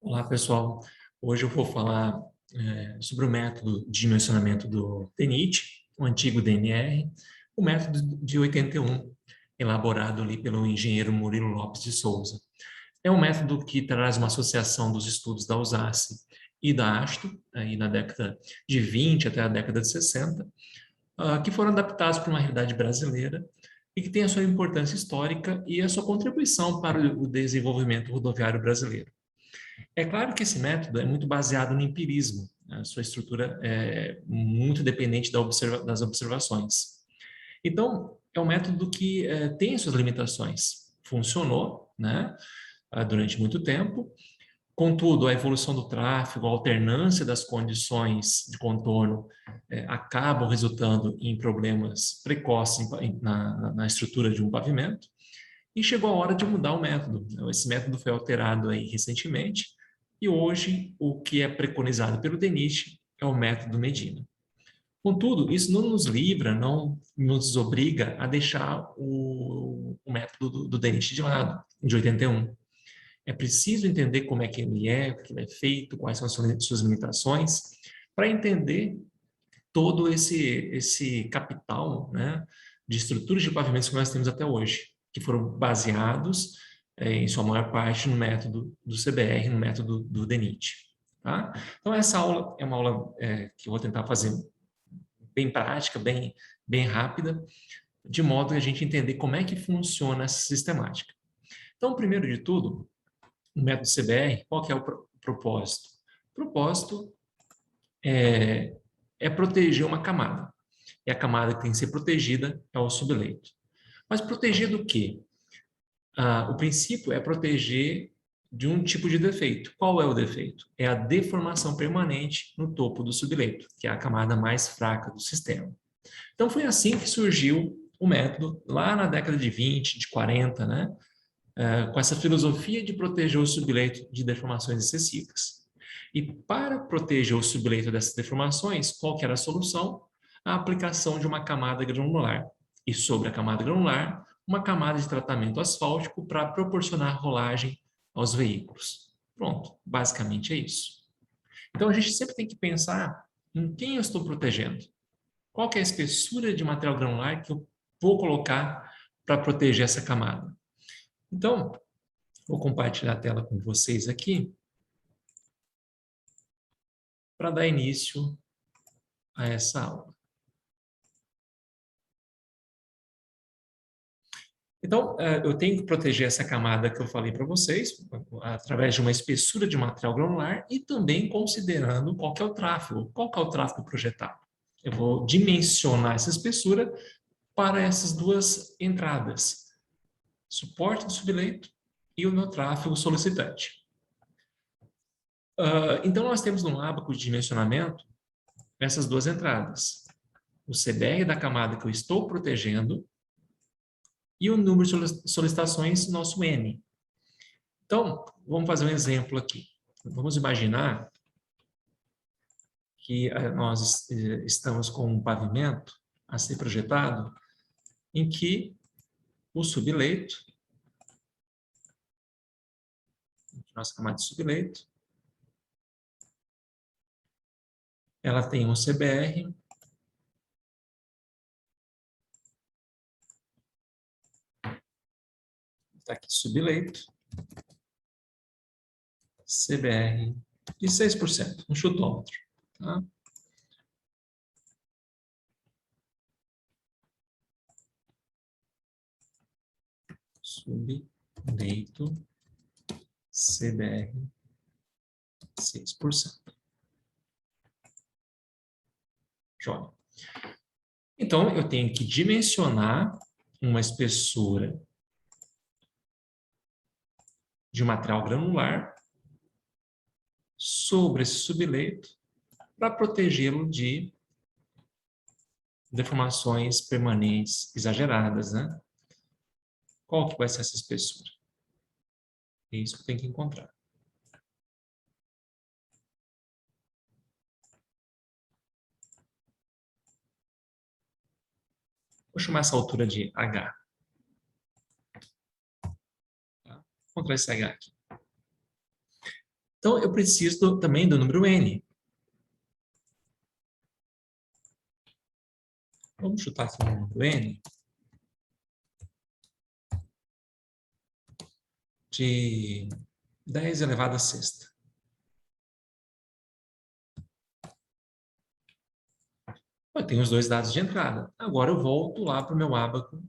Olá, pessoal. Hoje eu vou falar sobre o método de dimensionamento do DNIT, o antigo DNR, o método de 81, elaborado ali pelo engenheiro Murilo Lopes de Souza. É um método que traz uma associação dos estudos da USACE e da ASTO, aí na década de 20 até a década de 60, que foram adaptados para uma realidade brasileira e que tem a sua importância histórica e a sua contribuição para o desenvolvimento rodoviário brasileiro. É claro que esse método é muito baseado no empirismo, né? A sua estrutura é muito dependente das observações. Então, é um método que tem suas limitações. Funcionou, né, durante muito tempo, contudo, a evolução do tráfego, a alternância das condições de contorno acabam resultando em problemas precoces na estrutura de um pavimento, e chegou a hora de mudar o método. Esse método foi alterado aí recentemente, e hoje o que é preconizado pelo DENIT é o método Medina. Contudo, isso não nos livra, não nos obriga a deixar o método do DENIT de lado, de 81. É preciso entender como é que ele é, o que ele é feito, quais são as suas limitações, para entender todo esse capital, né, de estruturas de pavimentos que nós temos até hoje, que foram baseados, em sua maior parte, no método do CBR, no método do DENIT. Tá? Então, essa aula é uma aula que eu vou tentar fazer bem prática, bem rápida, de modo que a gente entender como é que funciona essa sistemática. Então, primeiro de tudo, no método CBR, qual que é o propósito? O propósito é proteger uma camada. E a camada que tem que ser protegida é o subleito. Mas proteger do quê? O princípio é proteger de um tipo de defeito. Qual é o defeito? É a deformação permanente no topo do subleito, que é a camada mais fraca do sistema. Então foi assim que surgiu o método, lá na década de 20, de 40, né? Com essa filosofia de proteger o subleito de deformações excessivas. E para proteger o subleito dessas deformações, qual que era a solução? A aplicação de uma camada granular. E sobre a camada granular, uma camada de tratamento asfáltico para proporcionar rolagem aos veículos. Pronto, basicamente é isso. Então a gente sempre tem que pensar em quem eu estou protegendo. Qual que é a espessura de material granular que eu vou colocar para proteger essa camada? Então, vou compartilhar a tela com vocês aqui para dar início a essa aula. Então, eu tenho que proteger essa camada que eu falei para vocês, através de uma espessura de material granular e também considerando qual que é o tráfego. Qual que é o tráfego projetado? Eu vou dimensionar essa espessura para essas duas entradas, suporte do subleito e o meu tráfego solicitante. Então, nós temos no ábaco de dimensionamento essas duas entradas. O CBR da camada que eu estou protegendo e o número de solicitações, nosso N. Então, vamos fazer um exemplo aqui. Vamos imaginar que nós estamos com um pavimento a ser projetado em que o subleito, nossa camada de subleito, ela tem um CBR está aqui subleito, CBR de 6%, um chutômetro. Tá? Subleito, CBR, 6%. Joia. Então, eu tenho que dimensionar uma espessura de material granular sobre esse subleito para protegê-lo de deformações permanentes exageradas, né? Qual que vai ser essa espessura? É isso que eu tenho que encontrar. Vou chamar essa altura de H. Tá? Vou encontrar esse H aqui. Então, eu preciso também do número n. Vamos chutar aqui o número n de 10 elevado a sexta. Eu tenho os dois dados de entrada. Agora eu volto lá para o meu ábaco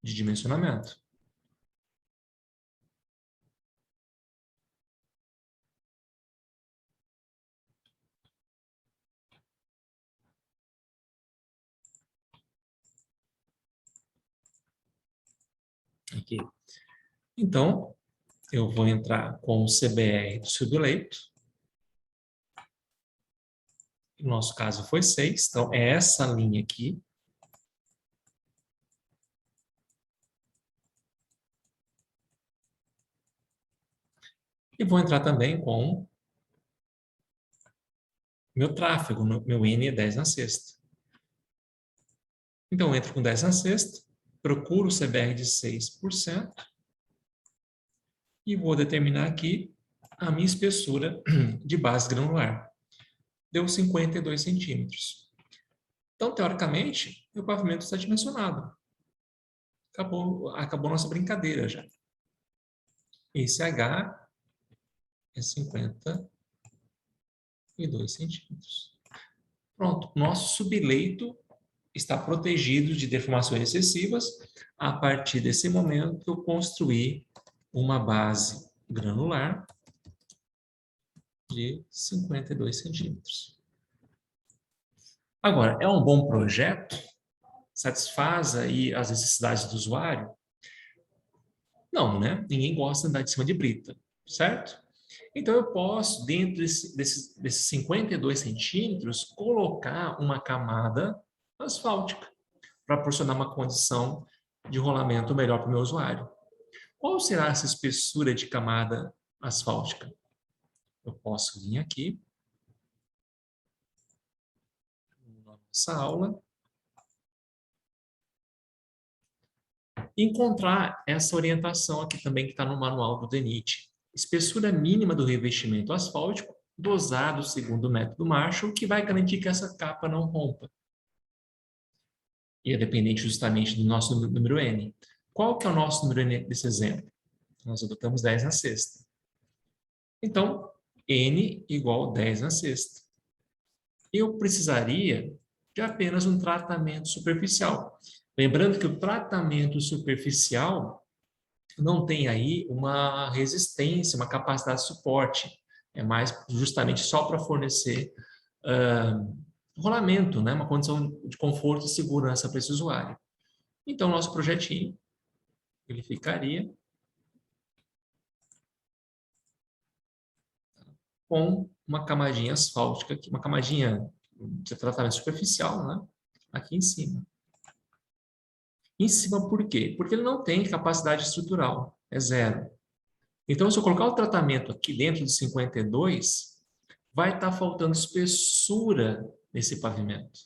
de dimensionamento. Aqui. Então, eu vou entrar com o CBR do subleito. No nosso caso foi 6, então é essa linha aqui. E vou entrar também com meu tráfego, meu N é 10 na sexta. Então, eu entro com 10 na sexta, procuro o CBR de 6% e vou determinar aqui a minha espessura de base granular. Deu 52 centímetros. Então, teoricamente, o pavimento está dimensionado. Acabou nossa brincadeira já. Esse H é 52 centímetros. Pronto, nosso subleito está protegido de deformações excessivas. A partir desse momento, eu construí uma base granular de 52 centímetros. Agora, é um bom projeto? Satisfaz aí as necessidades do usuário? Não, né? Ninguém gosta de andar de cima de brita, certo? Então, eu posso, dentro desses 52 centímetros, colocar uma camada asfáltica para proporcionar uma condição de rolamento melhor para o meu usuário. Qual será essa espessura de camada asfáltica? Eu posso vir aqui, na nossa aula, e encontrar essa orientação aqui também que está no manual do DENIT. Espessura mínima do revestimento asfáltico, dosado segundo o método Marshall, que vai garantir que essa capa não rompa. E é dependente justamente do nosso número N. Qual que é o nosso número N desse exemplo? Nós adotamos 10 na sexta. Então, N igual 10 na sexta. Eu precisaria de apenas um tratamento superficial. Lembrando que o tratamento superficial não tem aí uma resistência, uma capacidade de suporte. É mais justamente só para fornecer rolamento, né? Uma condição de conforto e segurança para esse usuário. Então, nosso projetinho, ele ficaria com uma camadinha asfáltica, aqui, uma camadinha de tratamento superficial, né? Aqui em cima. Em cima por quê? Porque ele não tem capacidade estrutural, é zero. Então, se eu colocar o tratamento aqui dentro de 52, vai estar faltando espessura nesse pavimento.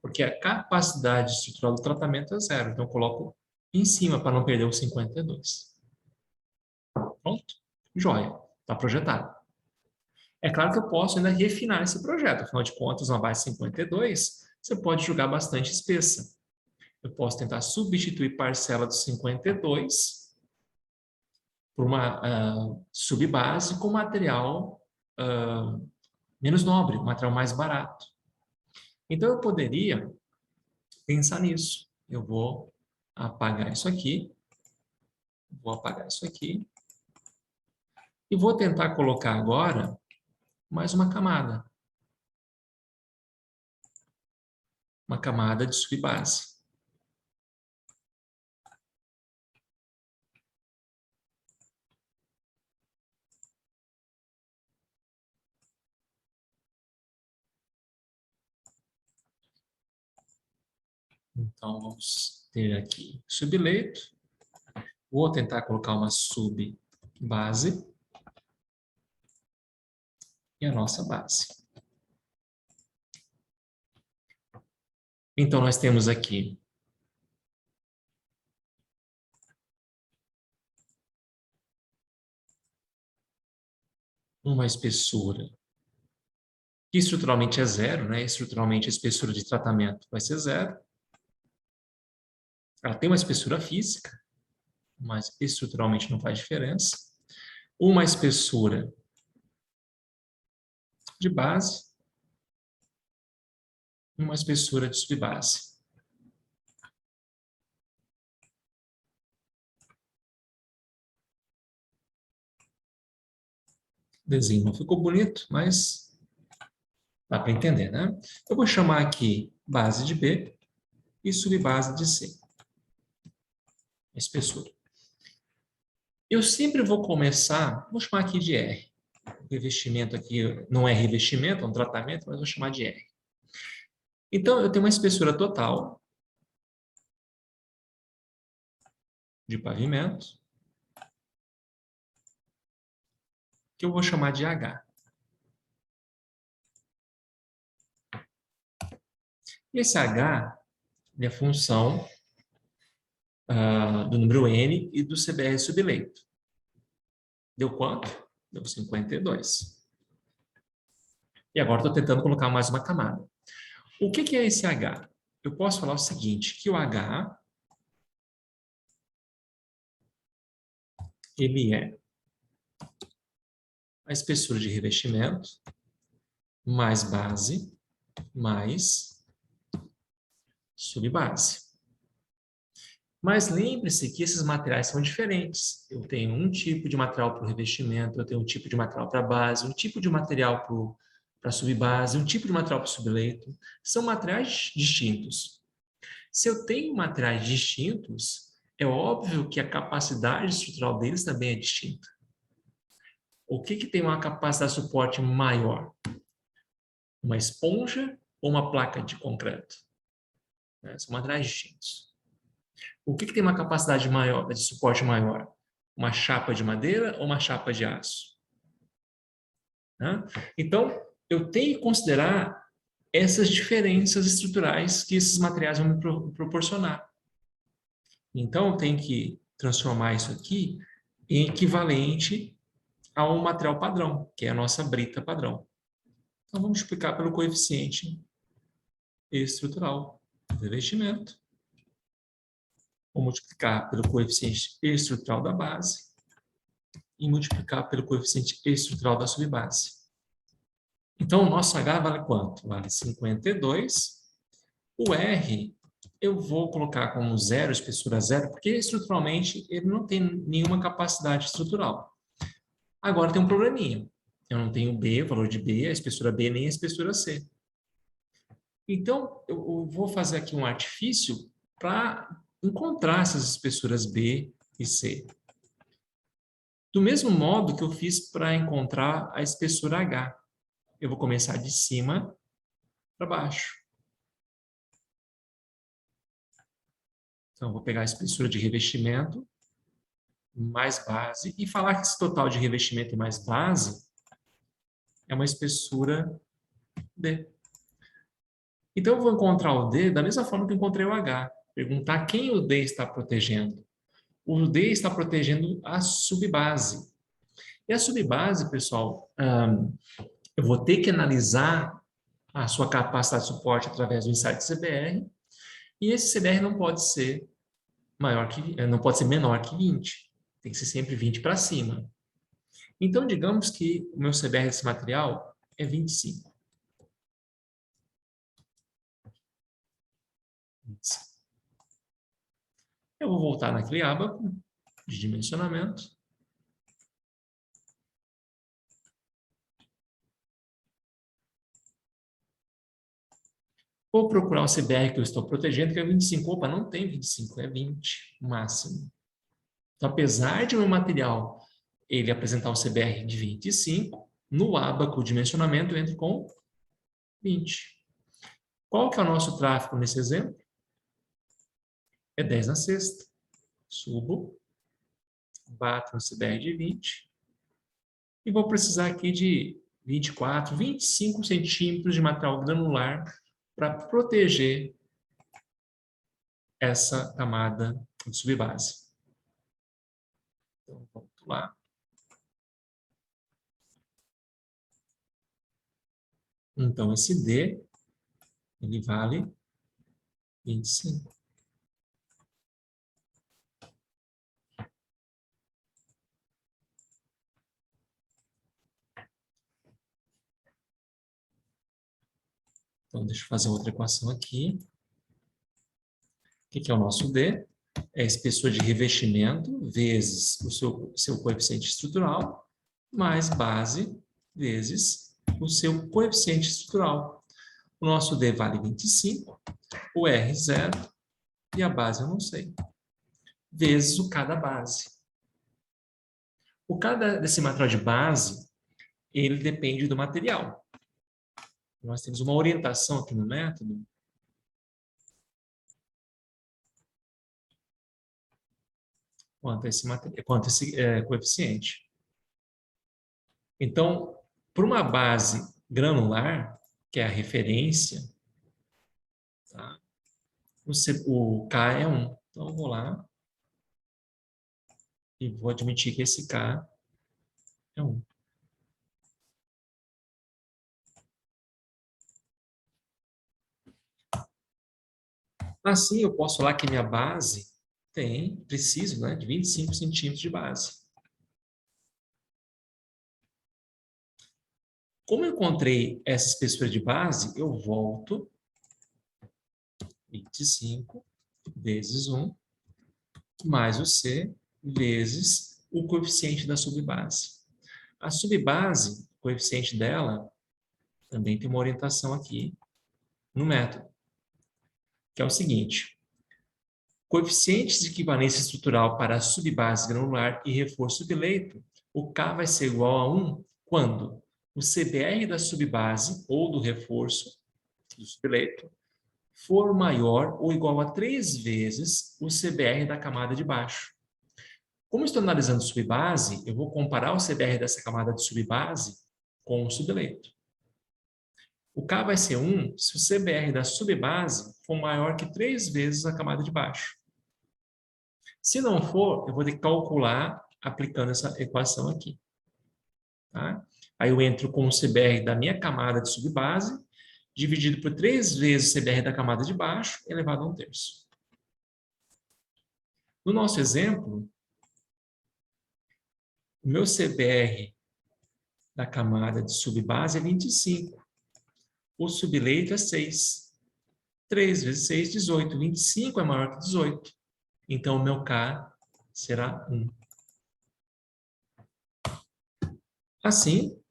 Porque a capacidade estrutural do tratamento é zero. Então, eu coloco em cima para não perder os 52. Pronto? Joia. Está projetado. É claro que eu posso ainda refinar esse projeto. Afinal de contas, uma base 52, você pode jogar bastante espessa. Eu posso tentar substituir parcela dos 52 por uma subbase com material menos nobre, material mais barato. Então, eu poderia pensar nisso. Eu vou apagar isso aqui, vou apagar isso aqui, e vou tentar colocar agora mais uma camada de subbase. Então, vamos ter aqui subleito. Vou tentar colocar uma subbase e a nossa base. Então, nós temos aqui uma espessura que estruturalmente é zero, né? Estruturalmente a espessura de tratamento vai ser zero. Ela tem uma espessura física, mas estruturalmente não faz diferença. Uma espessura de base e uma espessura de subbase. O desenho não ficou bonito, mas dá para entender, né? Eu vou chamar aqui base de B e subbase de C. Espessura. Eu sempre vou começar, vou chamar aqui de R. O revestimento aqui não é revestimento, é um tratamento, mas vou chamar de R. Então, eu tenho uma espessura total de pavimento, que eu vou chamar de H. E esse H é a função do número N e do CBR subleito. Deu quanto? Deu 52. E agora estou tentando colocar mais uma camada. O que é esse H? Eu posso falar o seguinte, que o H ele é a espessura de revestimento mais base mais subbase. Mas lembre-se que esses materiais são diferentes. Eu tenho um tipo de material para o revestimento, eu tenho um tipo de material para a base, um tipo de material para a subbase, um tipo de material para o subleito. São materiais distintos. Se eu tenho materiais distintos, é óbvio que a capacidade estrutural deles também é distinta. O que tem uma capacidade de suporte maior? Uma esponja ou uma placa de concreto? São materiais distintos. O que tem uma capacidade maior, de suporte maior? Uma chapa de madeira ou uma chapa de aço? Então, eu tenho que considerar essas diferenças estruturais que esses materiais vão me proporcionar. Então, eu tenho que transformar isso aqui em equivalente a um material padrão, que é a nossa brita padrão. Então, vamos multiplicar pelo coeficiente estrutural do revestimento. Vou multiplicar pelo coeficiente estrutural da base e multiplicar pelo coeficiente estrutural da subbase. Então, o nosso H vale quanto? Vale 52. O R, eu vou colocar como zero, espessura zero, porque estruturalmente ele não tem nenhuma capacidade estrutural. Agora tem um probleminha. Eu não tenho B, o valor de B, a espessura B nem a espessura C. Então, eu vou fazer aqui um artifício para encontrar essas espessuras B e C. Do mesmo modo que eu fiz para encontrar a espessura H. Eu vou começar de cima para baixo. Então, eu vou pegar a espessura de revestimento mais base e falar que esse total de revestimento e mais base é uma espessura D. Então, eu vou encontrar o D da mesma forma que eu encontrei o H. Perguntar quem o D está protegendo. O D está protegendo a subbase. E a subbase, pessoal, eu vou ter que analisar a sua capacidade de suporte através do insight CBR, e esse CBR não pode ser não pode ser menor que 20. Tem que ser sempre 20 para cima. Então, digamos que o meu CBR desse material é 25. 25. Eu vou voltar naquele ábaco de dimensionamento. Vou procurar o CBR que eu estou protegendo, que é 25. Opa, não tem 25, é 20 o máximo. Então, apesar de o meu material ele apresentar o CBR de 25, no ábaco de dimensionamento eu entro com 20. Qual que é o nosso tráfego nesse exemplo? É 10 na sexta. Subo, bato no CBR de 20 e vou precisar aqui de 24, 25 centímetros de material granular para proteger essa camada de subbase. Então, vamos lá. Então, esse D, ele vale 25. Então, deixa eu fazer outra equação aqui. O que é o nosso D? É a espessura de revestimento vezes o seu coeficiente estrutural, mais base vezes o seu coeficiente estrutural. O nosso D vale 25, o R 0 e a base eu não sei, vezes o K da base. O K desse material de base, ele depende do material. Nós temos uma orientação aqui no método quanto a esse coeficiente. Então, para uma base granular, que é a referência, tá? O K é 1. Então, eu vou lá e vou admitir que esse K é 1. Assim, eu posso falar que minha base preciso, né, de 25 centímetros de base. Como eu encontrei essa espessura de base, eu volto 25 vezes 1 mais o C vezes o coeficiente da subbase. A subbase, o coeficiente dela, também tem uma orientação aqui no método, que é o seguinte: coeficientes de equivalência estrutural para a subbase granular e reforço subleito, o K vai ser igual a 1 quando o CBR da subbase ou do reforço do subleito for maior ou igual a 3 vezes o CBR da camada de baixo. Como estou analisando subbase, eu vou comparar o CBR dessa camada de subbase com o subleito. O K vai ser 1 se o CBR da subbase for maior que 3 vezes a camada de baixo. Se não for, eu vou ter que calcular aplicando essa equação aqui. Tá? Aí eu entro com o CBR da minha camada de subbase, dividido por 3 vezes o CBR da camada de baixo, elevado a 1/3. No nosso exemplo, o meu CBR da camada de subbase é 25. O subleito é 6. 3 vezes 6, 18. 25 é maior que 18. Então, o meu K será 1. Assim,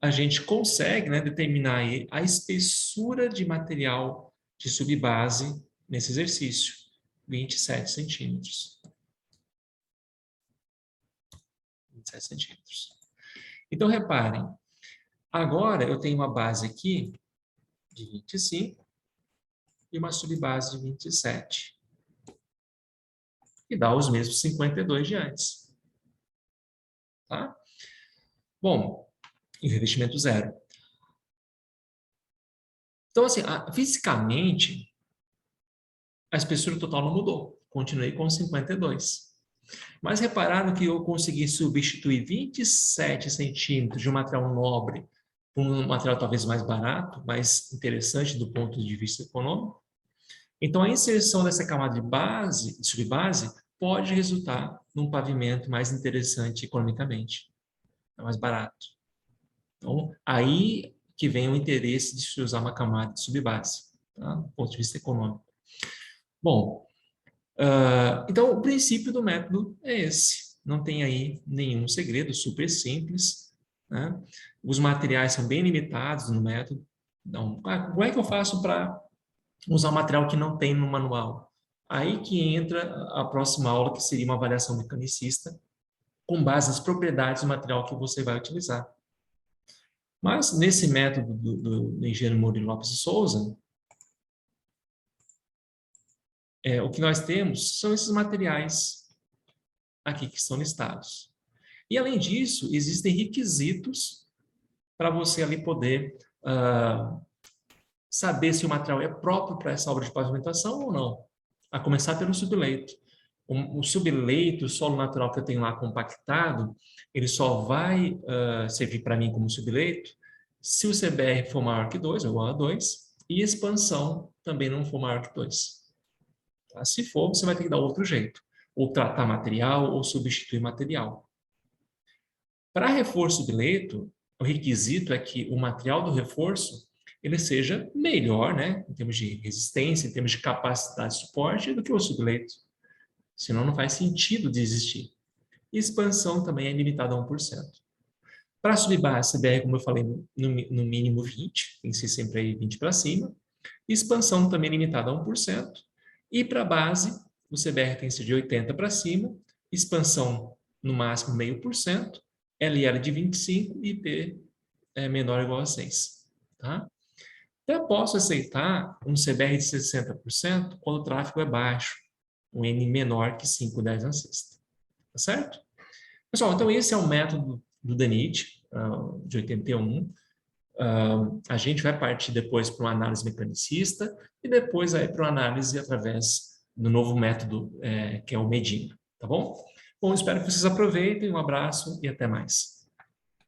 a gente consegue, né, determinar aí a espessura de material de subbase nesse exercício. 27 centímetros. 27 centímetros. Então, reparem. Agora, eu tenho uma base aqui de 25 e uma subbase de 27. E dá os mesmos 52 de antes. Tá? Bom, e revestimento zero. Então, assim, fisicamente, a espessura total não mudou. Continuei com 52. Mas repararam que eu consegui substituir 27 centímetros de um material nobre por um material talvez mais barato, mais interessante do ponto de vista econômico? Então, a inserção dessa camada de base, de subbase, pode resultar num pavimento mais interessante economicamente, mais barato. Então, aí que vem o interesse de se usar uma camada de subbase, tá? Do ponto de vista econômico. Bom, então o princípio do método é esse. Não tem aí nenhum segredo, super simples, né? Os materiais são bem limitados no método. Então, como é que eu faço para usar um material que não tem no manual? Aí que entra a próxima aula, que seria uma avaliação mecanicista, com base nas propriedades do material que você vai utilizar. Mas, nesse método do engenheiro Murilo Lopes de Souza, o que nós temos são esses materiais aqui que estão listados. E, além disso, existem requisitos para você ali poder saber se o material é próprio para essa obra de pavimentação ou não. A começar pelo subleito. O subleito, o solo natural que eu tenho lá compactado, ele só vai servir para mim como subleito se o CBR for maior que 2, ou igual a 2, e expansão também não for maior que 2. Tá? Se for, você vai ter que dar outro jeito. Ou tratar material, ou substituir material. Para reforço de leito, o requisito é que o material do reforço ele seja melhor, né, em termos de resistência, em termos de capacidade de suporte, do que o subleito. Senão não faz sentido de existir. E expansão também é limitada a 1%. Para subir base, CBR, como eu falei, no mínimo 20, tem que ser sempre aí 20 para cima. Expansão também limitada a 1%. E para base, o CBR tem que ser de 80 para cima, expansão no máximo 0,5%, LL de 25 e P menor ou igual a 6. Tá? Até posso aceitar um CBR de 60% quando o tráfego é baixo, um N menor que 5/10 na sexta. Tá certo? Pessoal, então esse é o método do DENIT, de 81. A gente vai partir depois para uma análise mecanicista e depois aí para uma análise através do novo método, que é o Medina, tá bom? Bom, espero que vocês aproveitem, um abraço e até mais.